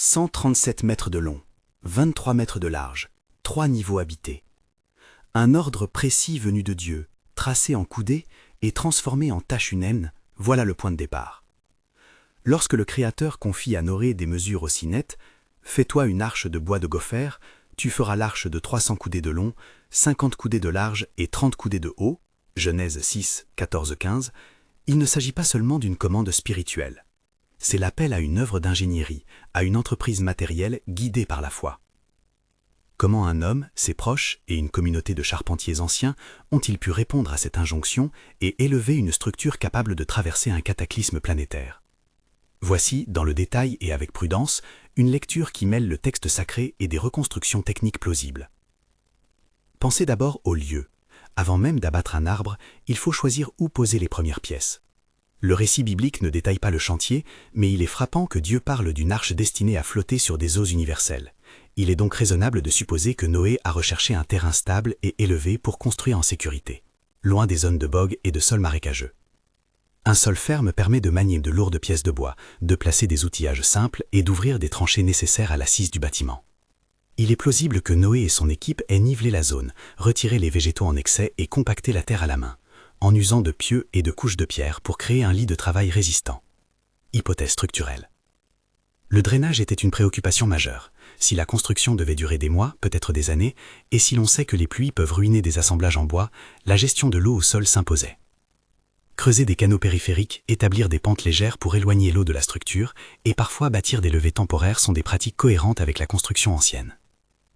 137 mètres de long, 23 mètres de large, 3 niveaux habités. Un ordre précis venu de Dieu, tracé en coudées et transformé en tâche humaine, voilà le point de départ. Lorsque le Créateur confie à Noé des mesures aussi nettes, « Fais-toi une arche de bois de gopher, tu feras l'arche de 300 coudées de long, 50 coudées de large et 30 coudées de haut » Genèse 6, 14-15, il ne s'agit pas seulement d'une commande spirituelle. C'est l'appel à une œuvre d'ingénierie, à une entreprise matérielle guidée par la foi. Comment un homme, ses proches et une communauté de charpentiers anciens ont-ils pu répondre à cette injonction et élever une structure capable de traverser un cataclysme planétaire? Voici, dans le détail et avec prudence, une lecture qui mêle le texte sacré et des reconstructions techniques plausibles. Pensez d'abord au lieu. Avant même d'abattre un arbre, il faut choisir où poser les premières pièces. Le récit biblique ne détaille pas le chantier, mais il est frappant que Dieu parle d'une arche destinée à flotter sur des eaux universelles. Il est donc raisonnable de supposer que Noé a recherché un terrain stable et élevé pour construire en sécurité, loin des zones de bog et de sols marécageux. Un sol ferme permet de manier de lourdes pièces de bois, de placer des outillages simples et d'ouvrir des tranchées nécessaires à l'assise du bâtiment. Il est plausible que Noé et son équipe aient nivelé la zone, retiré les végétaux en excès et compacté la terre à la main, en usant de pieux et de couches de pierre pour créer un lit de travail résistant. Hypothèse structurelle. Le drainage était une préoccupation majeure. Si la construction devait durer des mois, peut-être des années, et si l'on sait que les pluies peuvent ruiner des assemblages en bois, la gestion de l'eau au sol s'imposait. Creuser des canaux périphériques, établir des pentes légères pour éloigner l'eau de la structure, et parfois bâtir des levées temporaires sont des pratiques cohérentes avec la construction ancienne.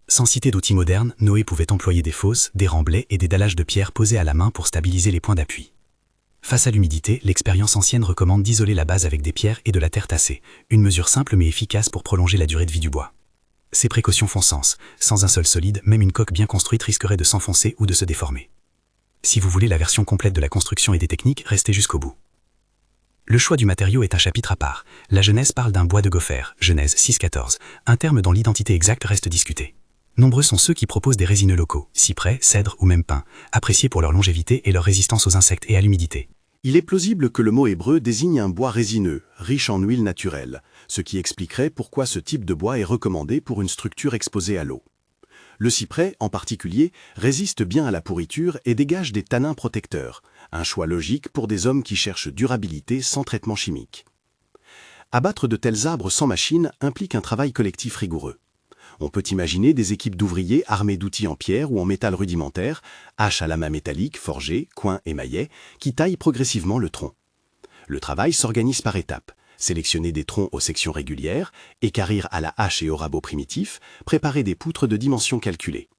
Sans citer d'outils modernes, Noé pouvait employer des fosses, des remblais et des dallages de pierre posés à la main pour stabiliser les points d'appui. Face à l'humidité, l'expérience ancienne recommande d'isoler la base avec des pierres et de la terre tassée, une mesure simple mais efficace pour prolonger la durée de vie du bois. Ces précautions font sens. Sans un sol solide, même une coque bien construite risquerait de s'enfoncer ou de se déformer. Si vous voulez la version complète de la construction et des techniques, restez jusqu'au bout. Le choix du matériau est un chapitre à part. La Genèse parle d'un bois de gopher, Genèse 6-14, un terme dont l'identité exacte reste discutée. Nombreux sont ceux qui proposent des résineux locaux, cyprès, cèdre ou même pin, appréciés pour leur longévité et leur résistance aux insectes et à l'humidité. Il est plausible que le mot hébreu désigne un bois résineux, riche en huile naturelle, ce qui expliquerait pourquoi ce type de bois est recommandé pour une structure exposée à l'eau. Le cyprès, en particulier, résiste bien à la pourriture et dégage des tanins protecteurs, un choix logique pour des hommes qui cherchent durabilité sans traitement chimique. Abattre de tels arbres sans machine implique un travail collectif rigoureux. On peut imaginer des équipes d'ouvriers armés d'outils en pierre ou en métal rudimentaire, haches à la main métallique, forgées, coins et maillets, qui taillent progressivement le tronc. Le travail s'organise par étapes. Sélectionner des troncs aux sections régulières, équarrir à la hache et au rabot primitif, préparer des poutres de dimensions calculées.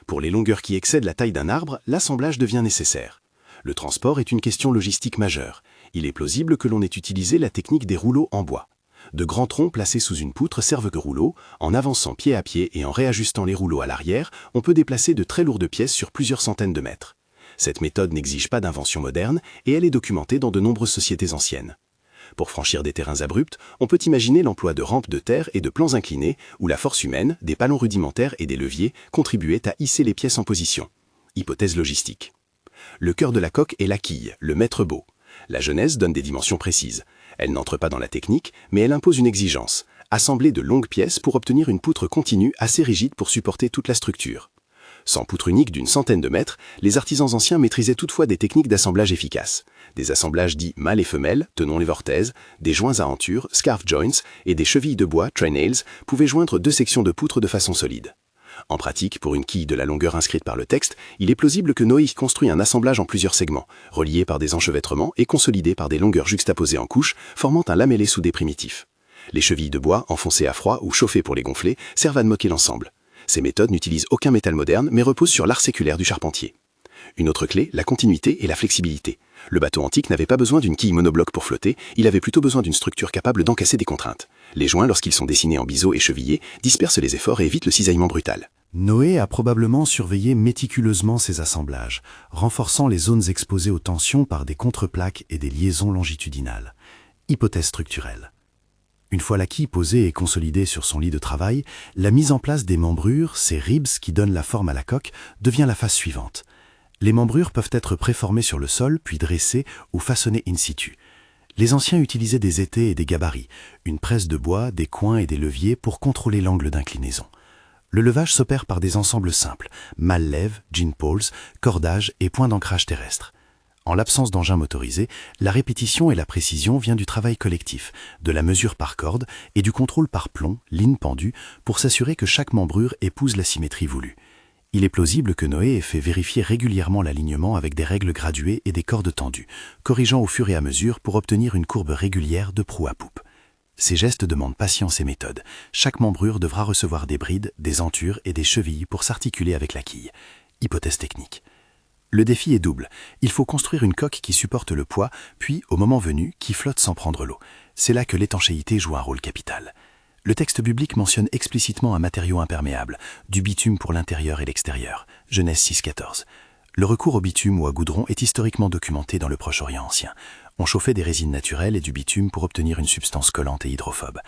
Pour les longueurs qui excèdent la taille d'un arbre, l'assemblage devient nécessaire. Le transport est une question logistique majeure. Il est plausible que l'on ait utilisé la technique des rouleaux en bois. De grands troncs placés sous une poutre servent de rouleaux. En avançant pied à pied et en réajustant les rouleaux à l'arrière, on peut déplacer de très lourdes pièces sur plusieurs centaines de mètres. Cette méthode n'exige pas d'invention moderne et elle est documentée dans de nombreuses sociétés anciennes. Pour franchir des terrains abrupts, on peut imaginer l'emploi de rampes de terre et de plans inclinés où la force humaine, des palons rudimentaires et des leviers contribuaient à hisser les pièces en position. Hypothèse logistique. Le cœur de la coque est la quille, le maître-bot. La Genèse donne des dimensions précises. Elle n'entre pas dans la technique, mais elle impose une exigence, assembler de longues pièces pour obtenir une poutre continue assez rigide pour supporter toute la structure. Sans poutre unique d'une centaine de mètres, les artisans anciens maîtrisaient toutefois des techniques d'assemblage efficaces. Des assemblages dits mâles et femelles, tenons les vortèses, des joints à enture, scarf joints et des chevilles de bois, tray nails, pouvaient joindre deux sections de poutre de façon solide. En pratique, pour une quille de la longueur inscrite par le texte, il est plausible que Noé construit un assemblage en plusieurs segments, reliés par des enchevêtrements et consolidés par des longueurs juxtaposées en couches, formant un lamellé soudé primitif. Les chevilles de bois, enfoncées à froid ou chauffées pour les gonfler, servent à moquer l'ensemble. Ces méthodes n'utilisent aucun métal moderne, mais reposent sur l'art séculaire du charpentier. Une autre clé, la continuité et la flexibilité. Le bateau antique n'avait pas besoin d'une quille monobloc pour flotter, il avait plutôt besoin d'une structure capable d'encasser des contraintes. Les joints, lorsqu'ils sont dessinés en biseau et chevillés, dispersent les efforts et évitent le cisaillement brutal. Noé a probablement surveillé méticuleusement ces assemblages, renforçant les zones exposées aux tensions par des contreplaques et des liaisons longitudinales. Hypothèse structurelle. Une fois la quille posée et consolidée sur son lit de travail, la mise en place des membrures, ces ribs qui donnent la forme à la coque, devient la phase suivante. Les membrures peuvent être préformées sur le sol, puis dressées ou façonnées in situ. Les anciens utilisaient des étais et des gabarits, une presse de bois, des coins et des leviers pour contrôler l'angle d'inclinaison. Le levage s'opère par des ensembles simples, mal-lève, gin-poles, cordage et points d'ancrage terrestre. En l'absence d'engins motorisés, la répétition et la précision vient du travail collectif, de la mesure par corde et du contrôle par plomb, ligne pendue, pour s'assurer que chaque membrure épouse la symétrie voulue. Il est plausible que Noé ait fait vérifier régulièrement l'alignement avec des règles graduées et des cordes tendues, corrigeant au fur et à mesure pour obtenir une courbe régulière de proue à poupe. Ces gestes demandent patience et méthode. Chaque membrure devra recevoir des brides, des entures et des chevilles pour s'articuler avec la quille. Hypothèse technique. Le défi est double. Il faut construire une coque qui supporte le poids, puis, au moment venu, qui flotte sans prendre l'eau. C'est là que l'étanchéité joue un rôle capital. Le texte biblique mentionne explicitement un matériau imperméable, du bitume pour l'intérieur et l'extérieur. Genèse 6,14. Le recours au bitume ou à goudron est historiquement documenté dans le Proche-Orient ancien. On chauffait des résines naturelles et du bitume pour obtenir une substance collante et hydrophobe.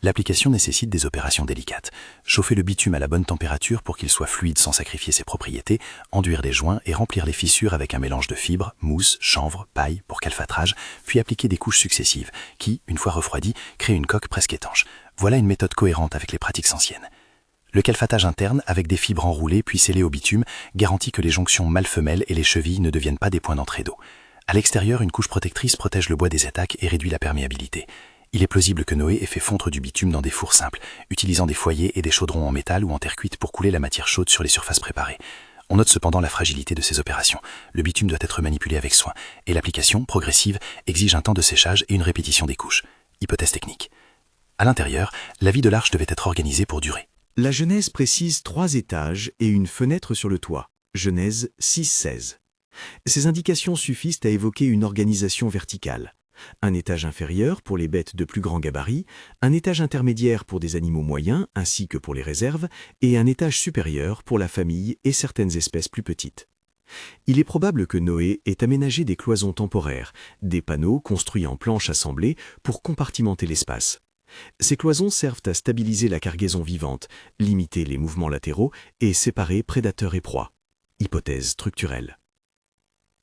L'application nécessite des opérations délicates. Chauffer le bitume à la bonne température pour qu'il soit fluide sans sacrifier ses propriétés, enduire les joints et remplir les fissures avec un mélange de fibres, mousse, chanvre, paille pour calfatrage, puis appliquer des couches successives qui, une fois refroidies, créent une coque presque étanche. Voilà une méthode cohérente avec les pratiques anciennes. Le calfatage interne, avec des fibres enroulées puis scellées au bitume, garantit que les jonctions mâle-femelle et les chevilles ne deviennent pas des points d'entrée d'eau. À l'extérieur, une couche protectrice protège le bois des attaques et réduit la perméabilité. Il est plausible que Noé ait fait fondre du bitume dans des fours simples, utilisant des foyers et des chaudrons en métal ou en terre cuite pour couler la matière chaude sur les surfaces préparées. On note cependant la fragilité de ces opérations. Le bitume doit être manipulé avec soin, et l'application, progressive, exige un temps de séchage et une répétition des couches. Hypothèse technique. À l'intérieur, la vie de l'arche devait être organisée pour durer. La Genèse précise 3 étages et une fenêtre sur le toit. Genèse 6,16. Ces indications suffisent à évoquer une organisation verticale. Un étage inférieur pour les bêtes de plus grand gabarit, un étage intermédiaire pour des animaux moyens ainsi que pour les réserves, et un étage supérieur pour la famille et certaines espèces plus petites. Il est probable que Noé ait aménagé des cloisons temporaires, des panneaux construits en planches assemblées pour compartimenter l'espace. Ces cloisons servent à stabiliser la cargaison vivante, limiter les mouvements latéraux et séparer prédateurs et proies. Hypothèse structurelle.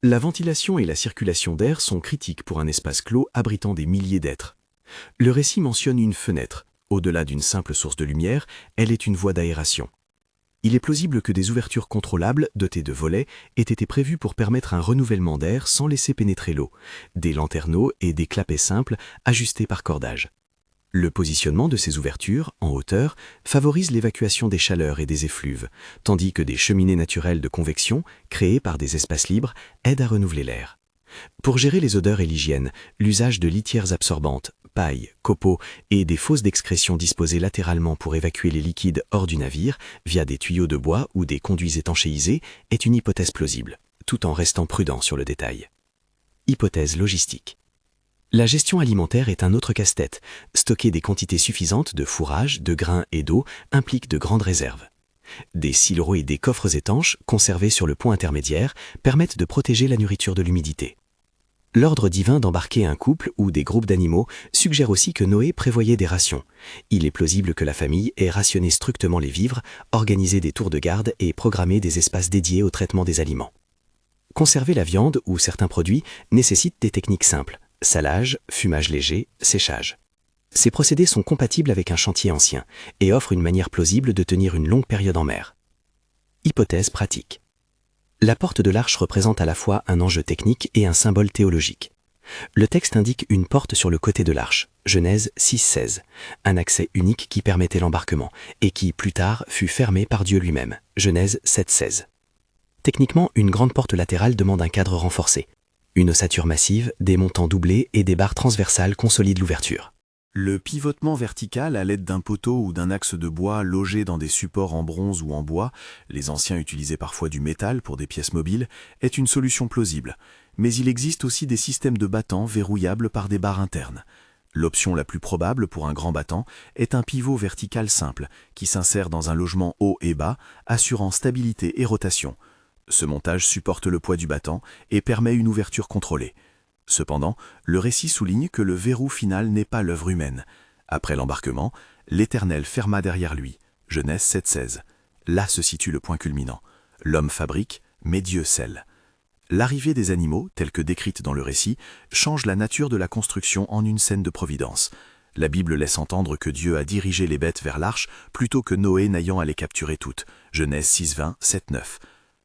La ventilation et la circulation d'air sont critiques pour un espace clos abritant des milliers d'êtres. Le récit mentionne une fenêtre. Au-delà d'une simple source de lumière, elle est une voie d'aération. Il est plausible que des ouvertures contrôlables, dotées de volets, aient été prévues pour permettre un renouvellement d'air sans laisser pénétrer l'eau, des lanterneaux et des clapets simples ajustés par cordage. Le positionnement de ces ouvertures, en hauteur, favorise l'évacuation des chaleurs et des effluves, tandis que des cheminées naturelles de convection, créées par des espaces libres, aident à renouveler l'air. Pour gérer les odeurs et l'hygiène, l'usage de litières absorbantes, paille, copeaux et des fosses d'excrétion disposées latéralement pour évacuer les liquides hors du navire, via des tuyaux de bois ou des conduits étanchéisés, est une hypothèse plausible, tout en restant prudent sur le détail. Hypothèse logistique. La gestion alimentaire est un autre casse-tête. Stocker des quantités suffisantes de fourrage, de grains et d'eau implique de grandes réserves. Des silos et des coffres étanches, conservés sur le point intermédiaire, permettent de protéger la nourriture de l'humidité. L'ordre divin d'embarquer un couple ou des groupes d'animaux suggère aussi que Noé prévoyait des rations. Il est plausible que la famille ait rationné strictement les vivres, organisé des tours de garde et programmé des espaces dédiés au traitement des aliments. Conserver la viande ou certains produits nécessite des techniques simples. Salage, fumage léger, séchage. Ces procédés sont compatibles avec un chantier ancien et offrent une manière plausible de tenir une longue période en mer. Hypothèse pratique. La porte de l'arche représente à la fois un enjeu technique et un symbole théologique. Le texte indique une porte sur le côté de l'arche, Genèse 6,16, un accès unique qui permettait l'embarquement et qui, plus tard, fut fermé par Dieu lui-même, Genèse 7,16. Techniquement, une grande porte latérale demande un cadre renforcé. Une ossature massive, des montants doublés et des barres transversales consolident l'ouverture. Le pivotement vertical à l'aide d'un poteau ou d'un axe de bois logé dans des supports en bronze ou en bois, les anciens utilisaient parfois du métal pour des pièces mobiles, est une solution plausible. Mais il existe aussi des systèmes de battants verrouillables par des barres internes. L'option la plus probable pour un grand battant est un pivot vertical simple qui s'insère dans un logement haut et bas, assurant stabilité et rotation. Ce montage supporte le poids du battant et permet une ouverture contrôlée. Cependant, le récit souligne que le verrou final n'est pas l'œuvre humaine. Après l'embarquement, l'Éternel ferma derrière lui. Genèse 7,16. Là se situe le point culminant. L'homme fabrique, mais Dieu scelle. L'arrivée des animaux, telle que décrite dans le récit, change la nature de la construction en une scène de providence. La Bible laisse entendre que Dieu a dirigé les bêtes vers l'arche plutôt que Noé n'ayant à les capturer toutes. Genèse 6:20, 7:9.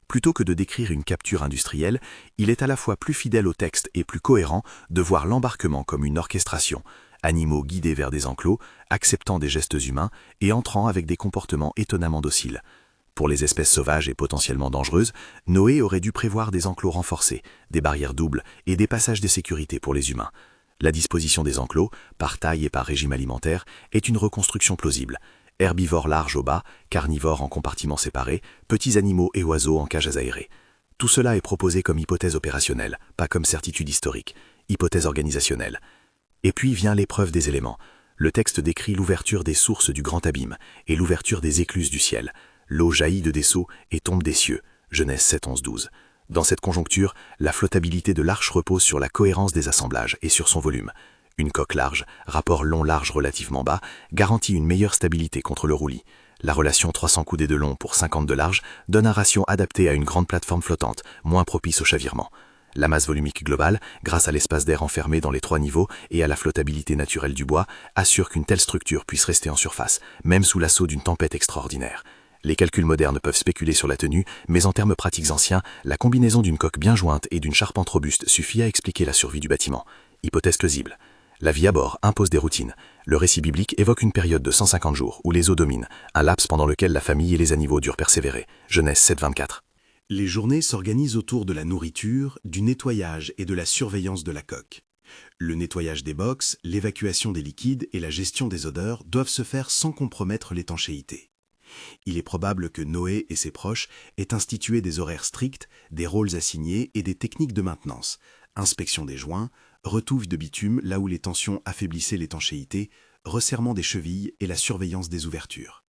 Plutôt que de décrire une capture industrielle, il est à la fois plus fidèle au texte et plus cohérent de voir l'embarquement comme une orchestration. Animaux guidés vers des enclos, acceptant des gestes humains et entrant avec des comportements étonnamment dociles. Pour les espèces sauvages et potentiellement dangereuses, Noé aurait dû prévoir des enclos renforcés, des barrières doubles et des passages de sécurité pour les humains. La disposition des enclos, par taille et par régime alimentaire, est une reconstruction plausible. Herbivores larges au bas, carnivores en compartiments séparés, petits animaux et oiseaux en cages aérées. Tout cela est proposé comme hypothèse opérationnelle, pas comme certitude historique, hypothèse organisationnelle. Et puis vient l'épreuve des éléments. Le texte décrit l'ouverture des sources du grand abîme et l'ouverture des écluses du ciel. L'eau jaillit de des seaux et tombe des cieux. Genèse 7, 11, 12. Dans cette conjoncture, la flottabilité de l'arche repose sur la cohérence des assemblages et sur son volume. Une coque large, rapport long-large relativement bas, garantit une meilleure stabilité contre le roulis. La relation 300 coudées de long pour 50 de large donne un ratio adapté à une grande plateforme flottante, moins propice au chavirement. La masse volumique globale, grâce à l'espace d'air enfermé dans les 3 niveaux et à la flottabilité naturelle du bois, assure qu'une telle structure puisse rester en surface, même sous l'assaut d'une tempête extraordinaire. Les calculs modernes peuvent spéculer sur la tenue, mais en termes pratiques anciens, la combinaison d'une coque bien jointe et d'une charpente robuste suffit à expliquer la survie du bâtiment. Hypothèse plausible. La vie à bord impose des routines. Le récit biblique évoque une période de 150 jours où les eaux dominent, un laps pendant lequel la famille et les animaux durent persévérer. Genèse 7:24. Les journées s'organisent autour de la nourriture, du nettoyage et de la surveillance de la coque. Le nettoyage des box, l'évacuation des liquides et la gestion des odeurs doivent se faire sans compromettre l'étanchéité. Il est probable que Noé et ses proches aient institué des horaires stricts, des rôles assignés et des techniques de maintenance, inspection des joints, retouche de bitume là où les tensions affaiblissaient l'étanchéité, resserrement des chevilles et la surveillance des ouvertures.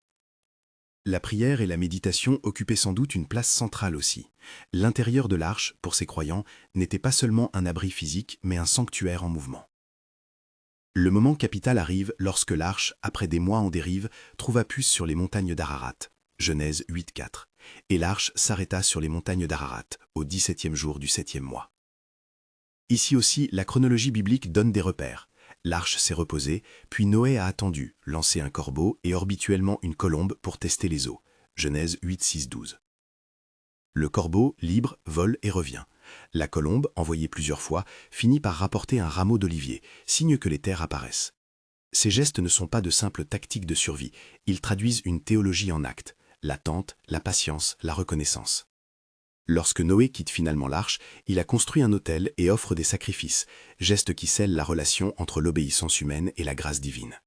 La prière et la méditation occupaient sans doute une place centrale aussi. L'intérieur de l'arche, pour ces croyants, n'était pas seulement un abri physique, mais un sanctuaire en mouvement. Le moment capital arrive lorsque l'arche, après des mois en dérive, trouva puce sur les montagnes d'Ararat, Genèse 8:4, et l'arche s'arrêta sur les montagnes d'Ararat, au 17e jour du 7e mois. Ici aussi, la chronologie biblique donne des repères. L'arche s'est reposée, puis Noé a attendu, lancé un corbeau et orbituellement une colombe pour tester les eaux, Genèse 8, 6, 12. Le corbeau, libre, vole et revient. La colombe, envoyée plusieurs fois, finit par rapporter un rameau d'olivier, signe que les terres apparaissent. Ces gestes ne sont pas de simples tactiques de survie, ils traduisent une théologie en actes, l'attente, la patience, la reconnaissance. Lorsque Noé quitte finalement l'arche, il a construit un autel et offre des sacrifices, geste qui scelle la relation entre l'obéissance humaine et la grâce divine.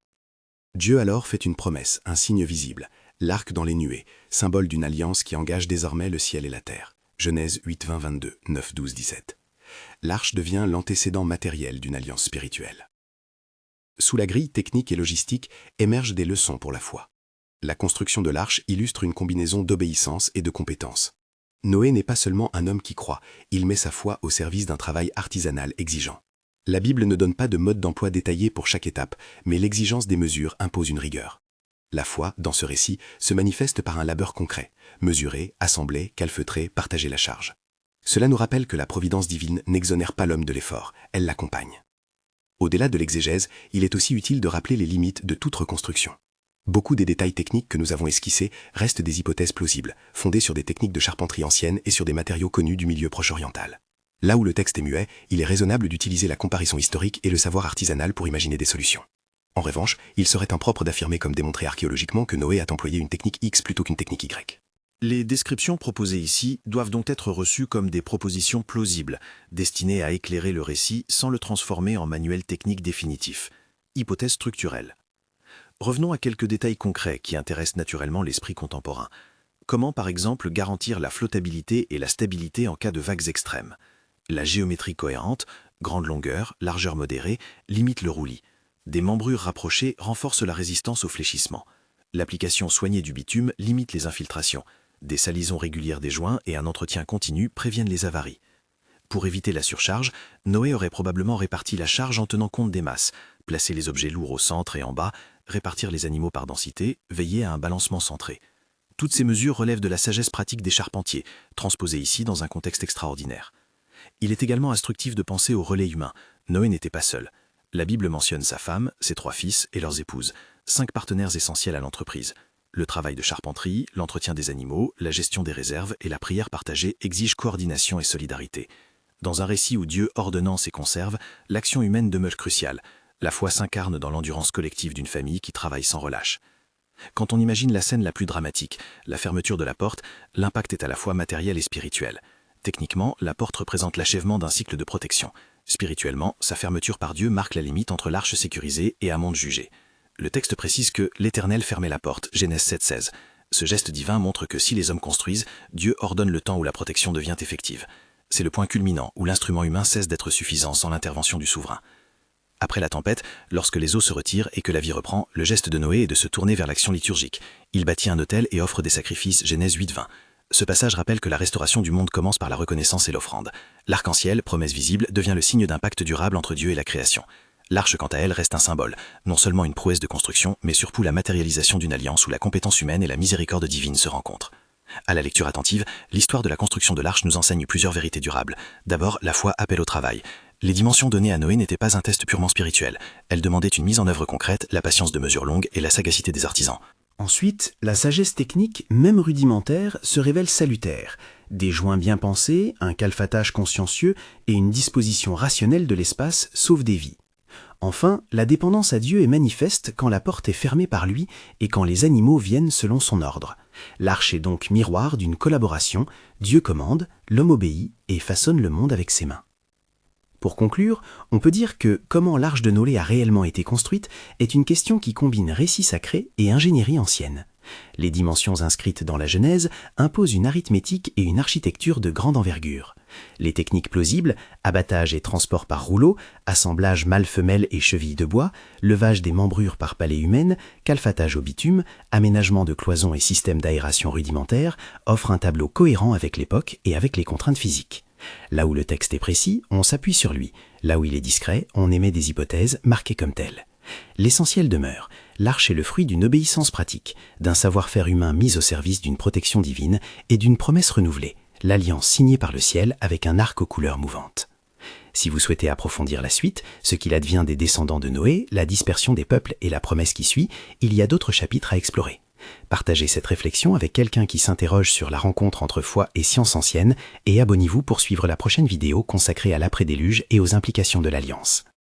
Dieu alors fait une promesse, un signe visible, l'arc dans les nuées, symbole d'une alliance qui engage désormais le ciel et la terre. Genèse 8, 20, 22, 9, 12, 17. L'arche devient l'antécédent matériel d'une alliance spirituelle. Sous la grille technique et logistique émergent des leçons pour la foi. La construction de l'arche illustre une combinaison d'obéissance et de compétence. Noé n'est pas seulement un homme qui croit, il met sa foi au service d'un travail artisanal exigeant. La Bible ne donne pas de mode d'emploi détaillé pour chaque étape, mais l'exigence des mesures impose une rigueur. La foi, dans ce récit, se manifeste par un labeur concret, mesurer, assembler, calfeutrer, partager la charge. Cela nous rappelle que la providence divine n'exonère pas l'homme de l'effort, elle l'accompagne. Au-delà de l'exégèse, il est aussi utile de rappeler les limites de toute reconstruction. Beaucoup des détails techniques que nous avons esquissés restent des hypothèses plausibles, fondées sur des techniques de charpenterie anciennes et sur des matériaux connus du milieu proche-oriental. Là où le texte est muet, il est raisonnable d'utiliser la comparaison historique et le savoir artisanal pour imaginer des solutions. En revanche, il serait impropre d'affirmer comme démontré archéologiquement que Noé a employé une technique X plutôt qu'une technique Y. Les descriptions proposées ici doivent donc être reçues comme des propositions plausibles, destinées à éclairer le récit sans le transformer en manuel technique définitif. Hypothèse structurelle. Revenons à quelques détails concrets qui intéressent naturellement l'esprit contemporain. Comment, par exemple, garantir la flottabilité et la stabilité en cas de vagues extrêmes? La géométrie cohérente, grande longueur, largeur modérée, limite le roulis. Des membrures rapprochées renforcent la résistance au fléchissement. L'application soignée du bitume limite les infiltrations. Des salisons régulières des joints et un entretien continu préviennent les avaries. Pour éviter la surcharge, Noé aurait probablement réparti la charge en tenant compte des masses, placer les objets lourds au centre et en bas, répartir les animaux par densité, veiller à un balancement centré. Toutes ces mesures relèvent de la sagesse pratique des charpentiers, transposées ici dans un contexte extraordinaire. Il est également instructif de penser au relais humain. Noé n'était pas seul. La Bible mentionne sa femme, ses 3 fils et leurs épouses, 5 partenaires essentiels à l'entreprise. Le travail de charpenterie, l'entretien des animaux, la gestion des réserves et la prière partagée exigent coordination et solidarité. Dans un récit où Dieu ordonnance et conserve, l'action humaine demeure cruciale. La foi s'incarne dans l'endurance collective d'une famille qui travaille sans relâche. Quand on imagine la scène la plus dramatique, la fermeture de la porte, l'impact est à la fois matériel et spirituel. Techniquement, la porte représente l'achèvement d'un cycle de protection. Spirituellement, sa fermeture par Dieu marque la limite entre l'arche sécurisée et un monde jugé. Le texte précise que l'Éternel fermait la porte, Genèse 7,16. Ce geste divin montre que si les hommes construisent, Dieu ordonne le temps où la protection devient effective. C'est le point culminant où l'instrument humain cesse d'être suffisant sans l'intervention du souverain. Après la tempête, lorsque les eaux se retirent et que la vie reprend, le geste de Noé est de se tourner vers l'action liturgique. Il bâtit un autel et offre des sacrifices, Genèse 8,20. Ce passage rappelle que la restauration du monde commence par la reconnaissance et l'offrande. L'arc-en-ciel, promesse visible, devient le signe d'un pacte durable entre Dieu et la création. L'arche, quant à elle, reste un symbole, non seulement une prouesse de construction, mais surtout la matérialisation d'une alliance où la compétence humaine et la miséricorde divine se rencontrent. À la lecture attentive, l'histoire de la construction de l'arche nous enseigne plusieurs vérités durables. D'abord, la foi appelle au travail. Les dimensions données à Noé n'étaient pas un test purement spirituel. Elles demandaient une mise en œuvre concrète, la patience de mesure longue et la sagacité des artisans. Ensuite, la sagesse technique, même rudimentaire, se révèle salutaire. Des joints bien pensés, un calfatage consciencieux et une disposition rationnelle de l'espace sauvent des vies. Enfin, la dépendance à Dieu est manifeste quand la porte est fermée par lui et quand les animaux viennent selon son ordre. L'arche est donc miroir d'une collaboration, Dieu commande, l'homme obéit et façonne le monde avec ses mains. Pour conclure, on peut dire que comment l'arche de Noé a réellement été construite est une question qui combine récit sacré et ingénierie ancienne. Les dimensions inscrites dans la Genèse imposent une arithmétique et une architecture de grande envergure. Les techniques plausibles, abattage et transport par rouleau, assemblage mâle-femelle et cheville de bois, levage des membrures par palée humaine, calfatage au bitume, aménagement de cloisons et système d'aération rudimentaire, offrent un tableau cohérent avec l'époque et avec les contraintes physiques. Là où le texte est précis, on s'appuie sur lui. Là où il est discret, on émet des hypothèses marquées comme telles. L'essentiel demeure. L'arche est le fruit d'une obéissance pratique, d'un savoir-faire humain mis au service d'une protection divine et d'une promesse renouvelée, l'alliance signée par le ciel avec un arc aux couleurs mouvantes. Si vous souhaitez approfondir la suite, ce qu'il advient des descendants de Noé, la dispersion des peuples et la promesse qui suit, il y a d'autres chapitres à explorer. Partagez cette réflexion avec quelqu'un qui s'interroge sur la rencontre entre foi et science ancienne et abonnez-vous pour suivre la prochaine vidéo consacrée à l'après-déluge et aux implications de l'Alliance.